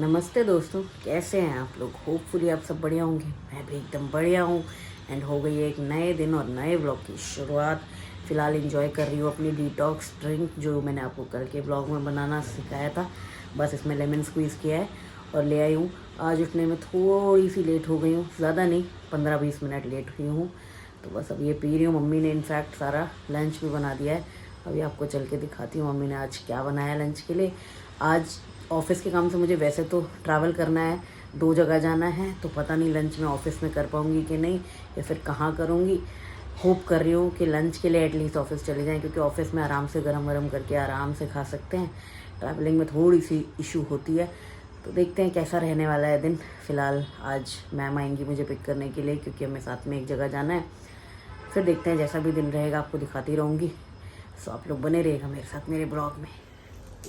नमस्ते दोस्तों, कैसे हैं आप लोग। होपफुली आप सब बढ़िया होंगे। मैं भी एकदम बढ़िया हूँ। एंड हो गई है एक नए दिन और नए ब्लॉग की शुरुआत। फ़िलहाल एंजॉय कर रही हूँ अपनी डिटॉक्स ड्रिंक जो मैंने आपको कल के ब्लॉग में बनाना सिखाया था। बस इसमें लेमन स्क्वीज़ किया है और ले आई हूँ। आज उठने में थोड़ी सी लेट हो गई हूँ, ज़्यादा नहीं, 15-20 मिनट लेट हुई हूँ। तो बस अब ये पी रही हूँ। मम्मी ने इनफैक्ट सारा लंच भी बना दिया है। अभी आपको चल के दिखाती हूँ मम्मी ने आज क्या बनाया लंच के लिए। आज ऑफ़िस के काम से मुझे वैसे तो ट्रैवल करना है, 2 जगह जाना है, तो पता नहीं लंच मैं ऑफ़िस में कर पाऊँगी कि नहीं या फिर कहाँ करूँगी। होप कर रही हूँ कि लंच के लिए एटलीस्ट ऑफ़िस चले जाएँ, क्योंकि ऑफ़िस में आराम से गरम गरम करके आराम से खा सकते हैं। ट्रैवलिंग में थोड़ी सी इशू होती है, तो देखते हैं कैसा रहने वाला है दिन। फ़िलहाल आज मैम आएंगी मुझे पिक करने के लिए, क्योंकि हमें साथ में एक जगह जाना है। फिर देखते हैं, जैसा भी दिन रहेगा आपको दिखाती रहूँगी। सो आप लोग बने रहेगा मेरे साथ मेरे ब्लॉग में।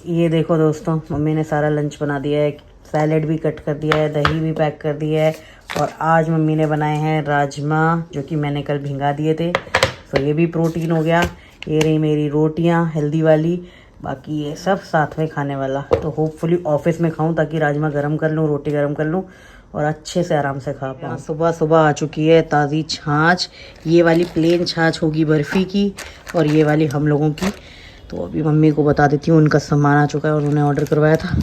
ये देखो दोस्तों, मम्मी ने सारा लंच बना दिया है, सैलेड भी कट कर दिया है, दही भी पैक कर दिया है। और आज मम्मी ने बनाए हैं राजमा, जो कि मैंने कल भिंगा दिए थे। तो ये भी प्रोटीन हो गया। ये रही मेरी रोटियां हेल्दी वाली, बाकी ये सब साथ में खाने वाला। तो होपफुली ऑफिस में खाऊं, ताकि राजमा गर्म कर लूँ, रोटी गर्म कर लूँ और अच्छे से आराम से खा पाऊँ। सुबह सुबह आ चुकी है ताज़ी छाछ। ये वाली प्लेन छाछ होगी बर्फ़ी की, और ये वाली हम लोगों की। तो अभी मम्मी को बता देती हूँ, उनका सामान आ चुका है और उन्होंने ऑर्डर करवाया था।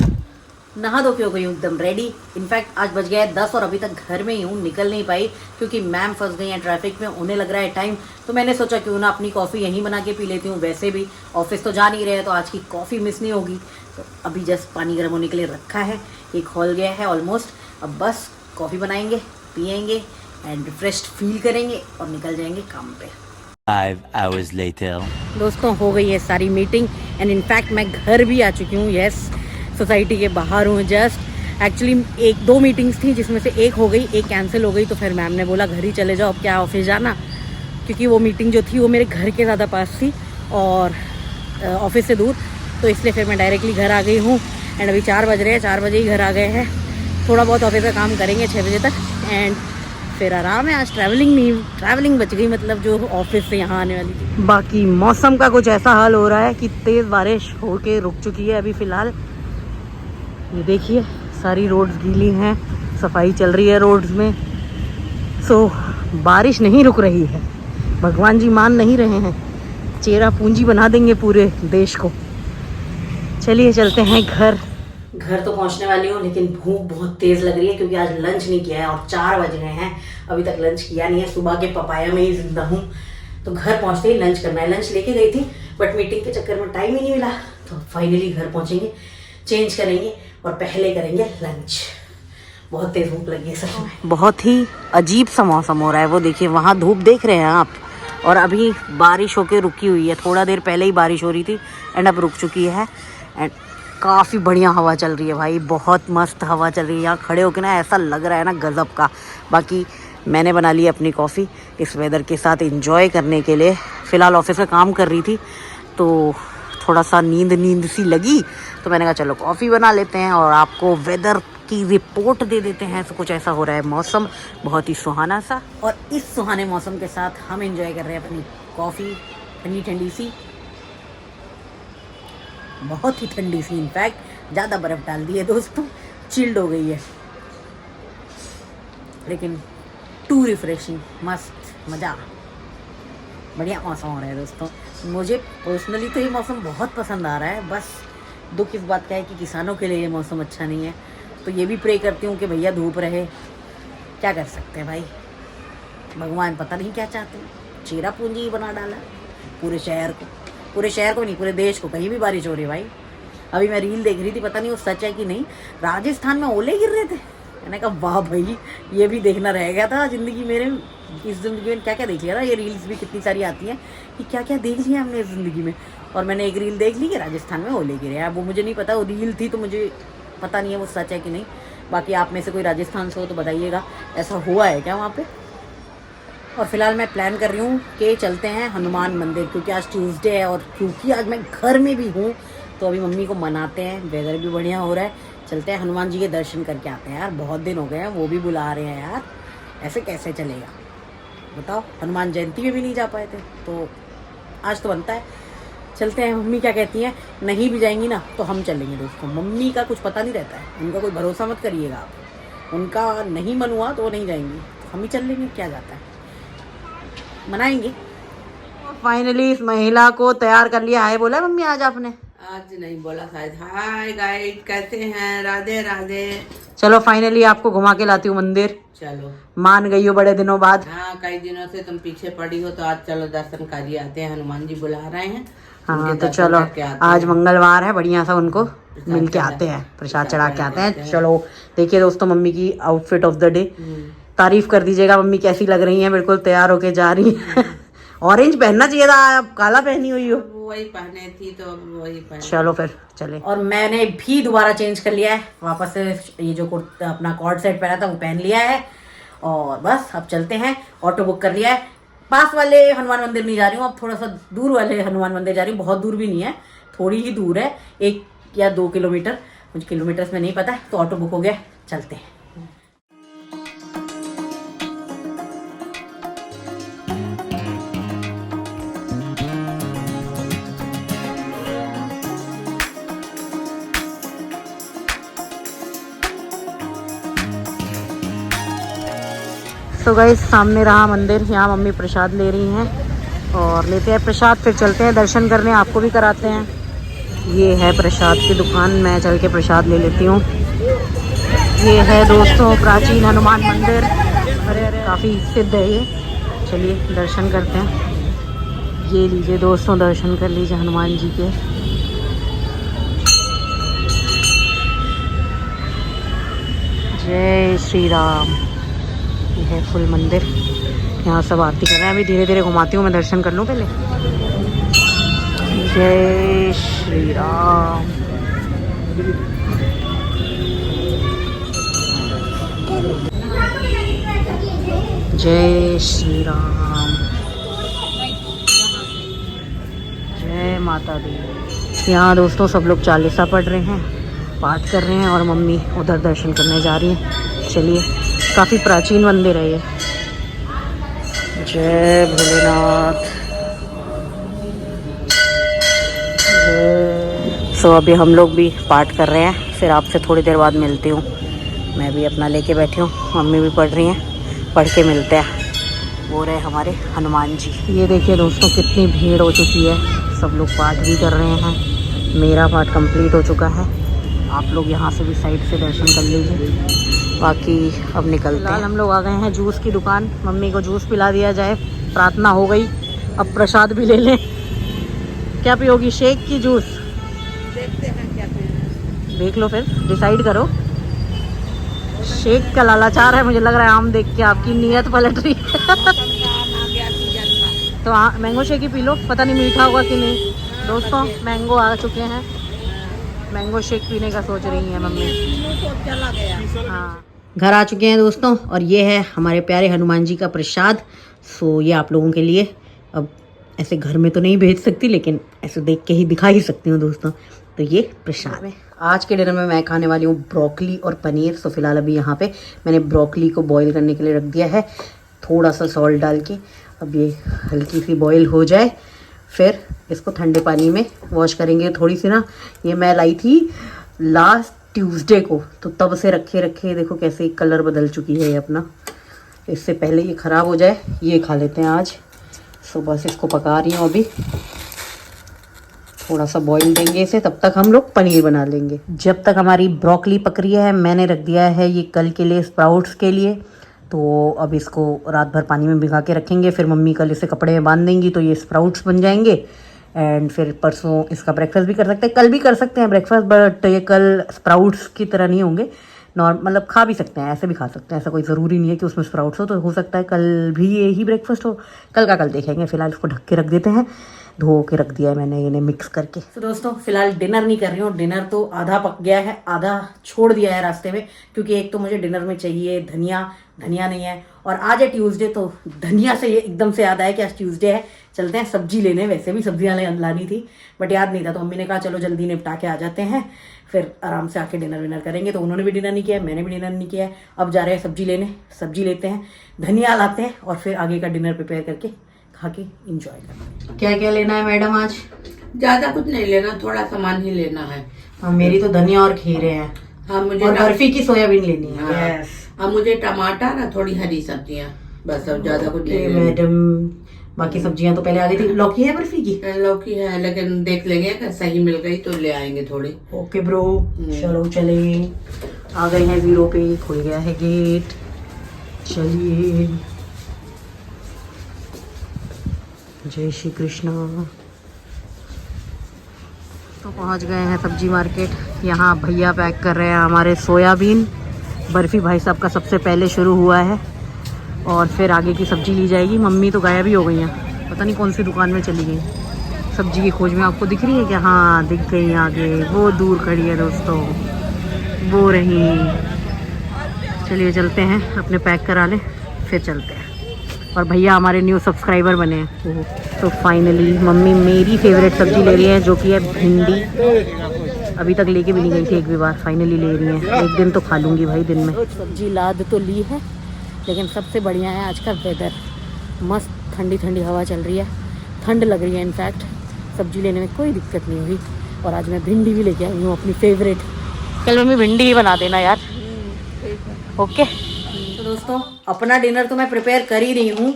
नहा धो के हो गई हूँ एकदम रेडी। इनफैक्ट आज बज गया है 10 और अभी तक घर में ही हूँ, निकल नहीं पाई क्योंकि मैम फंस गई हैं ट्रैफिक में। उन्हें लग रहा है टाइम, तो मैंने सोचा क्यों ना अपनी कॉफ़ी यहीं बना के पी लेती हूँ। वैसे भी ऑफिस तो जा नहीं रहे, तो आज की कॉफ़ी मिस नहीं होगी। तो अभी जस्ट पानी गर्म होने के लिए रखा है, एक खौल गया है ऑलमोस्ट। अब बस कॉफ़ी बनाएंगे, पियेंगे एंड रिफ्रेश्ड फील करेंगे और निकल जाएंगे काम पे। 5 hours later. दोस्तों हो गई है सारी मीटिंग एंड इनफैक्ट मैं घर भी आ चुकी हूँ। यस, सोसाइटी के बाहर हूँ जस्ट। एक्चुअली 1-2 मीटिंग्स थी, जिसमें से एक हो गई, एक कैंसिल हो गई। तो फिर मैम ने बोला घर ही चले जाओ, अब क्या ऑफिस जाना, क्योंकि वो मीटिंग जो थी वो मेरे घर के ज़्यादा पास थी और ऑफिस से दूर। तो इसलिए फिर मैं डायरेक्टली घर आ गई हूँ। एंड अभी 4 बज रहे हैं, 4 बजे ही घर आ गए हैं। थोड़ा बहुत ऑफिस का काम करेंगे 6 बजे तक एंड फिर आराम है। आज ट्रैवलिंग नहीं, ट्रैवलिंग बच गई, मतलब जो ऑफिस से यहाँ आने वाली थी। बाकी मौसम का कुछ ऐसा हाल हो रहा है कि तेज़ बारिश होके रुक चुकी है अभी फ़िलहाल। ये देखिए सारी रोड्स गीली हैं, सफाई चल रही है रोड्स में। सो बारिश नहीं रुक रही है। भगवान जी मान नहीं रहे हैं, चेरा पूंजी बना देंगे पूरे देश को। चलिए चलते हैं घर। घर तो पहुंचने वाली हूँ, लेकिन भूख बहुत तेज़ लग रही है क्योंकि आज लंच नहीं किया है और 4 बज गए हैं, अभी तक लंच किया नहीं है। सुबह के पपाया में ही जिंदा हूँ, तो घर पहुंचते ही लंच करना है। लंच लेके गई थी बट मीटिंग के चक्कर में टाइम ही नहीं मिला। तो फाइनली घर पहुंचेंगे, चेंज करेंगे और पहले करेंगे लंच। बहुत तेज़ भूख लगी है सच में। बहुत ही अजीब सा मौसम हो रहा है। वो देखिए वहाँ धूप देख रहे हैं आप, और अभी बारिश होके रुकी हुई है। थोड़ा देर पहले ही बारिश हो रही थी एंड अब रुक चुकी है। एंड काफ़ी बढ़िया हवा चल रही है भाई, बहुत मस्त हवा चल रही है। यहाँ खड़े होकर ना ऐसा लग रहा है ना गज़ब का। बाकी मैंने बना ली अपनी कॉफ़ी इस वेदर के साथ एंजॉय करने के लिए। फ़िलहाल ऑफिस में काम कर रही थी तो थोड़ा सा नींद सी लगी, तो मैंने कहा चलो कॉफ़ी बना लेते हैं और आपको वेदर की रिपोर्ट दे देते हैं। तो कुछ ऐसा हो रहा है मौसम, बहुत ही सुहाना सा। और इस सुहाने मौसम के साथ हम एंजॉय कर रहे हैं अपनी कॉफ़ी, ठंडी ठंडी सी, बहुत ही ठंडी सी। इनफैक्ट ज़्यादा बर्फ़ डाल दी है दोस्तों, चिल्ड हो गई है, लेकिन टू रिफ्रेशिंग, मस्त, मज़ा, बढ़िया मौसम हो रहा है दोस्तों। मुझे पर्सनली तो ये मौसम बहुत पसंद आ रहा है। बस दुख इस बात का है कि किसानों के लिए ये मौसम अच्छा नहीं है। तो ये भी प्रे करती हूँ कि भैया धूप रहे, क्या कर सकते हैं भाई। भगवान पता नहीं क्या चाहते हैं, चेरा पूंजी ही बना डाला पूरे शहर को, पूरे शहर को नहीं पूरे देश को। कहीं भी बारिश हो रही है भाई। अभी मैं रील देख रही थी, पता नहीं वो सच है कि नहीं, राजस्थान में ओले गिर रहे थे। मैंने कहा वाह भाई, ये भी देखना रह गया था ज़िंदगी मेरे। इस ज़िंदगी में क्या क्या देख लिया ना, ये रील्स भी कितनी सारी आती हैं कि क्या क्या देख लिया हमने इस ज़िंदगी में। और मैंने एक रील देख ली कि राजस्थान में ओले गिरे हैं। वो मुझे नहीं पता, वो रील थी तो मुझे पता नहीं है वो सच है कि नहीं। बाकी आप में से कोई राजस्थान से हो तो बताइएगा, ऐसा हुआ है क्या वहाँ पर। और फिलहाल मैं प्लान कर रही हूँ कि चलते हैं हनुमान मंदिर, क्योंकि आज ट्यूसडे है और क्योंकि आज मैं घर में भी हूँ, तो अभी मम्मी को मनाते हैं। वेदर भी बढ़िया हो रहा है, चलते हैं हनुमान जी के दर्शन करके आते हैं। यार बहुत दिन हो गए हैं, वो भी बुला रहे हैं यार, ऐसे कैसे चलेगा बताओ। हनुमान जयंती में भी नहीं जा पाए थे, तो आज तो बनता है। चलते हैं। मम्मी क्या कहती हैं, नहीं भी जाएंगी ना तो हम चलेंगे दोस्तों। मम्मी का कुछ पता नहीं रहता है, उनका कोई भरोसा मत करिएगा आप। उनका नहीं मन हुआ तो वो नहीं जाएंगी, हम ही चल लेंगे, क्या जाता है, मनाएंगे। फाइनली इस महिला को तैयार कर लिया है। बोला मम्मी आज आपने? आज नहीं बोला शायद। हाय गाइस, कैसे हैं? राधे राधे। चलो फाइनली आपको घुमा के लाती हूँ मंदिर। चलो, मान गई हो बड़े दिनों बाद। हाँ, कई दिनों से तुम पीछे पड़ी हो तो आज चलो दर्शन करिए आते हैं, हनुमान जी बुला रहे हैं। हाँ तो चलो, आज मंगलवार है, बढ़िया सा उनको मिल के आते हैं, प्रसाद चढ़ा के आते हैं। चलो देखिए दोस्तों मम्मी की आउटफिट ऑफ द डे। तारीफ कर दीजिएगा मम्मी कैसी लग रही हैं, बिल्कुल तैयार होके जा रही हैं। ऑरेंज पहनना चाहिए था, आप काला पहनी हुई हो। वही पहने थी तो वही पहने। चलो फिर चले। और मैंने भी दोबारा चेंज कर लिया है, वापस से ये जो कुर्ता अपना कॉर्ड सेट पहना था वो पहन लिया है। और बस अब चलते हैं, ऑटो बुक कर लिया है। पास वाले हनुमान मंदिर नहीं जा रही हूँ, अब थोड़ा सा दूर वाले हनुमान मंदिर जा रही हूँ। बहुत दूर भी नहीं है, थोड़ी ही दूर है, 1 या 2 किलोमीटर, मुझे किलोमीटर्स में नहीं पता है। तो ऑटो बुक हो गया, चलते हैं। तो गाइस सामने रहा मंदिर, यहाँ मम्मी प्रसाद ले रही हैं और लेते हैं प्रसाद, फिर चलते हैं दर्शन करने, आपको भी कराते हैं। ये है प्रसाद की दुकान, मैं चल के प्रसाद ले लेती हूँ। ये है दोस्तों प्राचीन हनुमान मंदिर, काफ़ी सिद्ध है ये। चलिए दर्शन करते हैं। ये लीजिए दोस्तों, दर्शन कर लीजिए हनुमान जी के। जय श्री राम। ये है फुल मंदिर, यहाँ सब आरती कर रहे हैं। अभी धीरे धीरे घुमाती हूँ, मैं दर्शन कर लूँ पहले। जय श्री राम। जय श्री राम। जय माता दी। यहाँ दोस्तों सब लोग चालीसा पढ़ रहे हैं, पाठ कर रहे हैं और मम्मी उधर दर्शन करने जा रही है। चलिए, काफ़ी प्राचीन मंदिर है ये। जय भोलेनाथ। सो अभी हम लोग भी पाठ कर रहे हैं, फिर आपसे थोड़ी देर बाद मिलती हूँ। मैं भी अपना लेके बैठी हूँ, मम्मी भी पढ़ रही हैं, पढ़ के मिलते हैं। वो रहे हमारे हनुमान जी। ये देखिए दोस्तों कितनी भीड़ हो चुकी है, सब लोग पाठ भी कर रहे हैं। मेरा पाठ कंप्लीट हो चुका है, आप लोग यहाँ से भी साइड से दर्शन कर लीजिए। बाकी अब निकलते हैं। हम लोग आ गए हैं जूस की दुकान, मम्मी को जूस पिला दिया जाए, प्रार्थना हो गई। अब प्रसाद भी ले लें। क्या पियोगी, शेक की जूस? देखते हैं क्या पियोगी, देख लो फिर डिसाइड करो। शेक का लालाचार है, मुझे लग रहा है आम देख के आपकी नीयत पलट रही है। तो मैंगो शेक ही पी लो, पता नहीं मीठा होगा कि नहीं। दोस्तों मैंगो आ चुके हैं, मैंगो शेक पीने का सोच रही है मम्मी। हाँ, घर आ चुके हैं दोस्तों और ये है हमारे प्यारे हनुमान जी का प्रसाद। सो ये आप लोगों के लिए। अब ऐसे घर में तो नहीं भेज सकती, लेकिन ऐसे देख के ही दिखा ही सकती हूँ दोस्तों। तो ये प्रसाद है। आज के डिनर में मैं खाने वाली हूँ ब्रोकली और पनीर। सो फिलहाल अभी यहाँ पे मैंने ब्रोकली को बॉईल करने के लिए रख दिया है, थोड़ा सा सॉल्ट डाल के। अब ये हल्की सी बॉईल हो जाए, फिर इसको ठंडे पानी में वॉश करेंगे। थोड़ी सी ना, ये मैं लाई थी लास्ट ट्यूसडे को, तो तब से रखे रखे देखो कैसे कलर बदल चुकी है ये अपना। इससे पहले ये ख़राब हो जाए, ये खा लेते हैं आज। सो बस इसको पका रही हूँ अभी, थोड़ा सा बॉईल देंगे इसे, तब तक हम लोग पनीर बना लेंगे। जब तक हमारी ब्रोकली पक रही है, मैंने रख दिया है ये कल के लिए स्प्राउट्स के लिए। तो अब इसको रात भर पानी में भिगा के रखेंगे, फिर मम्मी कल इसे कपड़े में बांध देंगी तो ये स्प्राउट्स बन जाएंगे। एंड फिर परसों इसका ब्रेकफास्ट भी कर सकते हैं, कल भी कर सकते हैं ब्रेकफास्ट, बट ये कल स्प्राउट्स की तरह नहीं होंगे। मतलब खा भी सकते हैं, ऐसे भी खा सकते हैं, ऐसा कोई ज़रूरी नहीं है कि उसमें स्प्राउट्स हो। तो हो सकता है कल भी यही ब्रेकफास्ट हो, कल का कल देखेंगे। फिलहाल इसको ढक के रख देते हैं, धो के रख दिया है मैंने इन्हें मिक्स करके। तो दोस्तों फिलहाल डिनर नहीं कर रही हूँ, डिनर तो आधा पक गया है, आधा छोड़ दिया है रास्ते में, क्योंकि एक तो मुझे डिनर में चाहिए धनिया नहीं है, और आज है ट्यूसडे, तो धनिया से ये एकदम से याद आया कि आज ट्यूसडे है, चलते हैं सब्जी लेने। वैसे भी सब्जियाँ लानी थी बट याद नहीं था, तो मम्मी ने कहा चलो जल्दी निपटा के आ जाते हैं, फिर आराम से आके डिनर विनर करेंगे। तो उन्होंने भी डिनर नहीं किया, मैंने भी डिनर नहीं किया है। अब जा रहे हैं सब्जी लेने, सब्जी लेते हैं, धनिया लाते हैं और फिर आगे का डिनर प्रिपेयर करके खा के इंजॉय करते हैं। क्या क्या लेना है मैडम आज? ज्यादा कुछ नहीं लेना, थोड़ा सामान ही लेना है। हाँ, मेरी तो धनिया और खीरे हैं। हाँ मुझे और बर्फी की सोयाबीन लेनी है। हाँ। यस। अब मुझे टमाटर और थोड़ी हरी सब्जियां, बस अब ज्यादा कुछ नहीं लेना। मैडम, बाकी सब्जियां तो पहले आ गई थी। लौकी है बर्फी की? लौकी है, लेकिन देख लेंगे अगर सही मिल गई तो ले आएंगे थोड़ी। ओके ब्रो, चलो चले। आ गए हैं 0 पे, खुल गया है गेट। चलिए, जय श्री कृष्णा। तो पहुंच गए हैं सब्जी मार्केट। यहाँ भैया पैक कर रहे हैं हमारे सोयाबीन। बर्फी भाई साहब का सबसे पहले शुरू हुआ है और फिर आगे की सब्जी ली जाएगी। मम्मी तो गायब ही हो गई हैं, पता नहीं कौन सी दुकान में चली गई सब्जी की खोज में। आपको दिख रही है क्या? हाँ दिख गई आगे, वो दूर खड़ी है दोस्तों, वो रही। चलिए चलते हैं, अपने पैक करा लें फिर चलते हैं। और भैया हमारे न्यू सब्सक्राइबर बने हैं। तो फाइनली मम्मी मेरी फेवरेट सब्जी ले रही है, जो कि है भिंडी। अभी तक लेके भी नहीं गई थी एक भी बार, फाइनली ले रही हैं। एक दिन तो खा लूँगी भाई दिन में। सब्जी लाद तो ली है, लेकिन सबसे बढ़िया है आज का वेदर। मस्त ठंडी ठंडी हवा चल रही है, ठंड लग रही है। इनफैक्ट सब्जी लेने में कोई दिक्कत नहीं हुई। और आज मैं भिंडी भी लेके आई हूँ अपनी फेवरेट। कल मम्मी भिंडी ही बना देना यार। ओके। तो दोस्तों अपना डिनर तो मैं प्रिपेयर कर ही रही हूँ।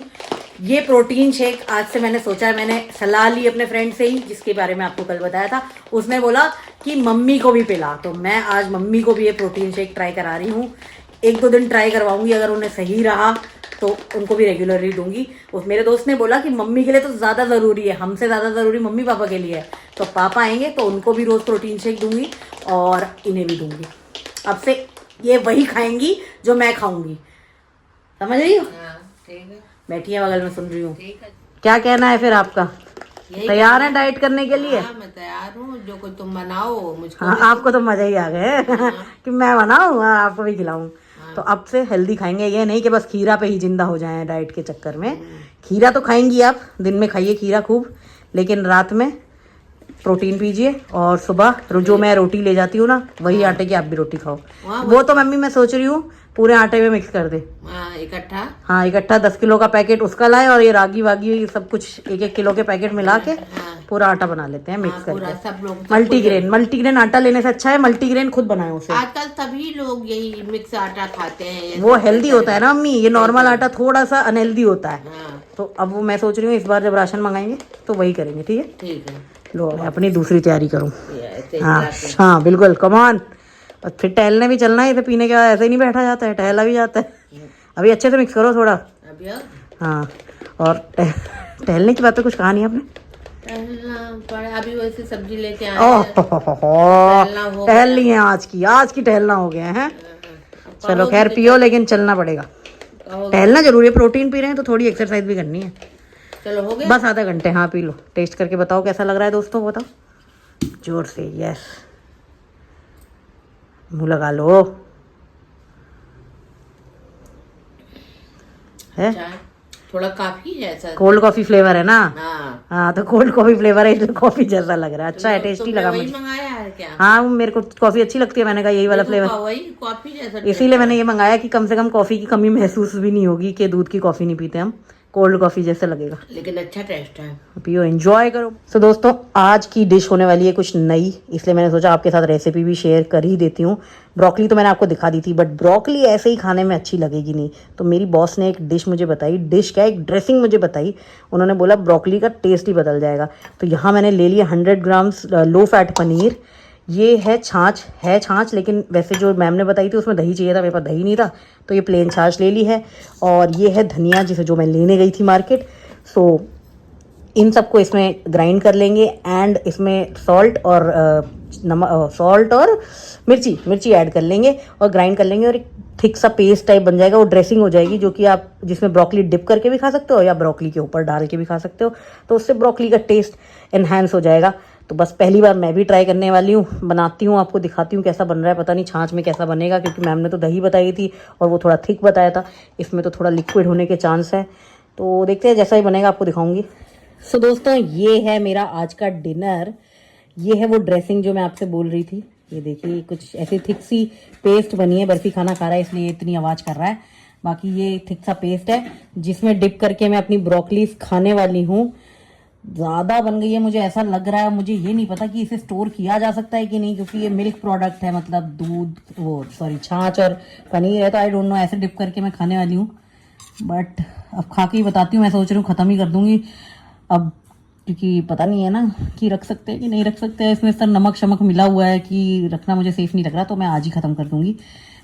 ये प्रोटीन शेक आज से मैंने सोचा है, मैंने सलाह ली अपने फ्रेंड से ही, जिसके बारे में आपको कल बताया था। उसने बोला कि मम्मी को भी पिला, तो मैं आज मम्मी को भी ये प्रोटीन शेक ट्राई करा रही हूँ। 1-2 दिन ट्राई करवाऊंगी, अगर उन्हें सही रहा तो उनको भी रेगुलरली दूंगी। उस मेरे दोस्त ने बोला कि मम्मी के लिए तो ज़्यादा ज़रूरी है, हमसे ज़्यादा ज़रूरी मम्मी पापा के लिए है। तो पापा आएंगे तो उनको भी रोज़ प्रोटीन शेक दूंगी और इन्हें भी दूंगी। अब से ये वही खाएंगी जो मैं खाऊंगी, समझ रही हो? ठीक है, बैठी है बगल में, सुन रही हूँ। क्या कहना है फिर आपका? तैयार है डाइट करने के लिए? हाँ मैं तैयार हूँ, जो कुछ तुम बनाओ मुझको। हाँ, आपको तो मजा ही आ गए कि मैं बनाऊँ आपको भी खिलाऊं। तो अब से हेल्दी खाएंगे, ये नहीं कि बस खीरा पे ही जिंदा हो जाए डाइट के चक्कर में। खीरा तो खाएंगी आप, दिन में खाइए खीरा खूब, लेकिन रात में प्रोटीन पीजिए। और सुबह जो मैं रोटी ले जाती हूँ ना, वही आटे की आप भी रोटी खाओ। वो तो मम्मी मैं सोच रही हूँ पूरे आटे में मिक्स कर दे। इकट्ठा? हाँ इकट्ठा 10 किलो का पैकेट उसका लाए, और ये रागी वागी सब कुछ 1-1 किलो के पैकेट मिला के पूरा आटा बना लेते हैं मिक्स करके। सब लोग मल्टीग्रेन आटा लेने से अच्छा है मल्टीग्रेन खुद बनाए उसे। आजकल सभी लोग यही मिक्स आटा खाते हैं, वो हेल्दी होता है ना मम्मी, ये नॉर्मल आटा थोड़ा सा अनहेल्दी होता है। हाँ। तो अब वो मैं सोच रही हूँ इस बार जब राशन मंगाएंगे तो वही करेंगे। ठीक है, ठीक है। लो मैं अपनी दूसरी तैयारी करूँ। हाँ बिल्कुल, कमान। और फिर टहलने भी चलना है, इसे पीने के बाद ऐसे ही नहीं बैठा जाता है, टहला भी जाता है। अभी अच्छे से मिक्स करो थोड़ा। हाँ, और टहलने की बात तो कुछ कहा नहीं आपने। अभी वैसे सब्जी लेके आए टहल ली है आज की टहलना हो गया है। चलो खैर पियो, लेकिन चलना पड़ेगा। टहलना जरूरी है, प्रोटीन पी रहे हैं तो थोड़ी एक्सरसाइज भी करनी है। चलो हो गया, बस आधा घंटे। हाँ पी लो, टेस्ट करके बताओ कैसा लग रहा है दोस्तों, बताओ जोर से। यस, मुँह लगा लो। है थोड़ा कॉफी जैसा, कोल्ड कॉफी फ्लेवर है ना? हाँ। हाँ तो कोल्ड कॉफी फ्लेवर है, इसलिए कॉफी जैसा लग रहा है। अच्छा है, टेस्टी लगा मुझे। मंगाया है क्या? हाँ मेरे को कॉफी अच्छी लगती है, मैंने कहा यही वाला फ्लेवर, वही कॉफी जैसा, इसीलिए मैंने ये मंगाया कि कम से कम कॉफी की कमी महसूस भी नहीं होगी कि दूध की कॉफी नहीं पीते हम, कोल्ड कॉफी जैसे लगेगा। लेकिन अच्छा टेस्ट है, पियो, एंजॉय करो। तो दोस्तों आज की डिश होने वाली है कुछ नई, इसलिए मैंने सोचा आपके साथ रेसिपी भी शेयर कर ही देती हूँ। ब्रोकली तो मैंने आपको दिखा दी थी, बट ब्रोकली ऐसे ही खाने में अच्छी लगेगी नहीं। तो मेरी बॉस ने एक डिश मुझे बताई, डिश क्या, एक ड्रेसिंग मुझे बताई। उन्होंने बोला ब्रोकली का टेस्ट ही बदल जाएगा। तो यहाँ मैंने ले लिया 100 ग्राम्स लो फैट पनीर। ये है छाछ, लेकिन वैसे जो मैम ने बताई थी उसमें दही चाहिए था, मेरे पास दही नहीं था, तो ये प्लेन छाछ ले ली है। और ये है धनिया, जिसे जो मैं लेने गई थी मार्केट। सो इन सबको इसमें ग्राइंड कर लेंगे, एंड इसमें सॉल्ट और मिर्ची ऐड कर लेंगे और ग्राइंड कर लेंगे, और एक थिक सा पेस्ट टाइप बन जाएगा। वो ड्रेसिंग हो जाएगी, जो कि आप जिसमें ब्रोकली डिप करके भी खा सकते हो या ब्रोकली के ऊपर डाल के भी खा सकते हो। तो उससे ब्रोकली का टेस्ट एनहांस हो जाएगा। तो बस पहली बार मैं भी ट्राई करने वाली हूँ, बनाती हूँ, आपको दिखाती हूँ कैसा बन रहा है। पता नहीं छाछ में कैसा बनेगा, क्योंकि मैम ने तो दही बताई थी और वो थोड़ा थिक बताया था, इसमें तो थोड़ा लिक्विड होने के चांस है। तो देखते हैं, जैसा ही बनेगा आपको दिखाऊंगी। सो दोस्तों ये है मेरा आज का डिनर। ये है वो ड्रेसिंग जो मैं आपसे बोल रही थी। ये देखिए कुछ ऐसी थिक सी पेस्ट बनी है, बर्फी खाना खा रहा है इसलिए इतनी आवाज़ कर रहा है। बाकी ये थिक सा पेस्ट है जिसमें डिप करके मैं अपनी ब्रोकली खाने वाली हूँ। ज़्यादा बन गई है, मुझे ऐसा लग रहा है। मुझे ये नहीं पता कि इसे स्टोर किया जा सकता है कि नहीं, क्योंकि ये मिल्क प्रोडक्ट है, मतलब दूध, वो सॉरी छाछ और पनीर है, तो आई डोंट नो, ऐसे डिप करके मैं खाने वाली हूँ। बट अब खा के ही बताती हूँ। मैं सोच रही हूँ ख़त्म ही कर दूंगी अब, क्योंकि पता नहीं है ना कि रख सकते हैं कि नहीं रख सकते हैं। इसमें सर नमक शमक मिला हुआ है कि रखना मुझे सेफ़ नहीं लग रहा, तो मैं आज ही ख़त्म कर दूंगी।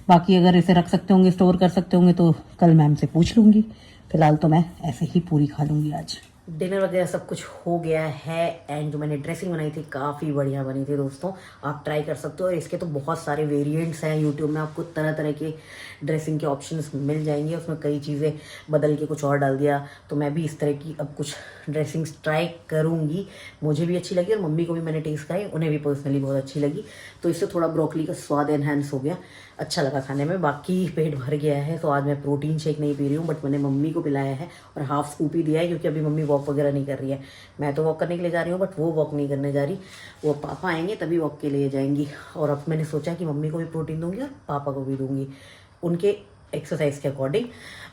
बाकी अगर इसे रख सकते होंगे, स्टोर कर सकते होंगे, तो कल मैम से पूछ लूँगी। फिलहाल तो मैं ऐसे ही पूरी खा लूँगी आज। डिनर वगैरह सब कुछ हो गया है, एंड जो मैंने ड्रेसिंग बनाई थी काफ़ी बढ़िया बनी थी दोस्तों, आप ट्राई कर सकते हो। और इसके तो बहुत सारे वेरिएंट्स हैं यूट्यूब में, आपको तरह तरह के ड्रेसिंग के ऑप्शंस मिल जाएंगे। उसमें कई चीज़ें बदल के कुछ और डाल दिया, तो मैं भी इस तरह की अब कुछ ड्रेसिंग्स ट्राई करूँगी। मुझे भी अच्छी लगी और मम्मी को भी मैंने टेस्ट कराई, उन्हें भी पर्सनली बहुत अच्छी लगी। तो इससे थोड़ा ब्रोकली का स्वाद एनहांस हो गया, अच्छा लगा खाने में। बाकी पेट भर गया है, तो आज मैं प्रोटीन शेक नहीं पी रही हूँ, बट मैंने मम्मी को पिलाया है और हाफ स्कूप ही दिया है, क्योंकि अभी मम्मी वॉक वगैरह नहीं कर रही है। मैं तो वॉक करने के लिए जा रही हूँ, बट वो वॉक नहीं करने जा रही। वो पापा आएंगे तभी वॉक के लिए जाएंगी। और अब मैंने सोचा कि मम्मी को भी प्रोटीन दूंगी और पापा को भी दूंगी, उनके एक्सरसाइज के अकॉर्डिंग।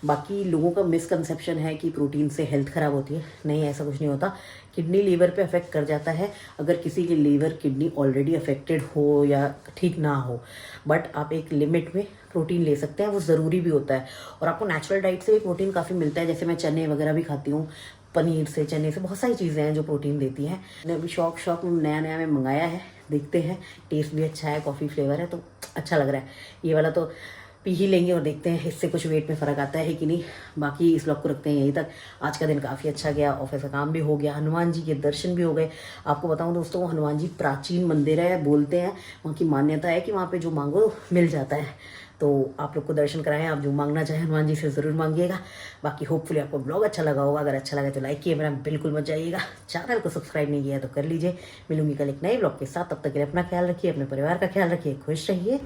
बाकी लोगों का मिसकंसेप्शन है कि प्रोटीन से हेल्थ ख़राब होती है। नहीं, ऐसा कुछ नहीं होता। किडनी लीवर पे अफेक्ट कर जाता है अगर किसी की लीवर किडनी ऑलरेडी अफेक्टेड हो या ठीक ना हो, बट आप एक लिमिट में प्रोटीन ले सकते हैं, वो ज़रूरी भी होता है। और आपको नेचुरल डाइट से भी प्रोटीन काफ़ी मिलता है, जैसे मैं चने वगैरह भी खाती हूँ, पनीर से, चने से, बहुत सारी चीज़ें हैं जो प्रोटीन देती हैं। मैंने अभी शौक में नया नया में मंगाया है, देखते हैं। टेस्ट भी अच्छा है, कॉफ़ी फ्लेवर है, तो अच्छा लग रहा है। ये वाला तो पी ही लेंगे और देखते हैं इससे कुछ वेट में फ़र्क आता है कि नहीं। बाकी इस व्लॉग को रखते हैं यहीं तक। आज का दिन काफ़ी अच्छा गया, ऑफिस का काम भी हो गया, हनुमान जी के दर्शन भी हो गए। आपको बताऊं दोस्तों, वो हनुमान जी प्राचीन मंदिर है, बोलते हैं वहाँ की मान्यता है कि वहाँ पे जो मांगो मिल जाता है। तो आप लोग को दर्शन कराएं, आप जो मांगना चाहें हनुमान जी से ज़रूर मांगिएगा। बाकी होपफुली आपको ब्लॉग अच्छा लगा होगा। अगर अच्छा लगा तो लाइक किए मेरा बिल्कुल मत जाइएगा। चैनल को सब्सक्राइब नहीं किया है तो कर लीजिए। मिलूंगी कल एक नए ब्लॉग के साथ, तब तक के लिए अपना ख्याल रखिए, अपने परिवार का ख्याल रखिए, खुश रहिए।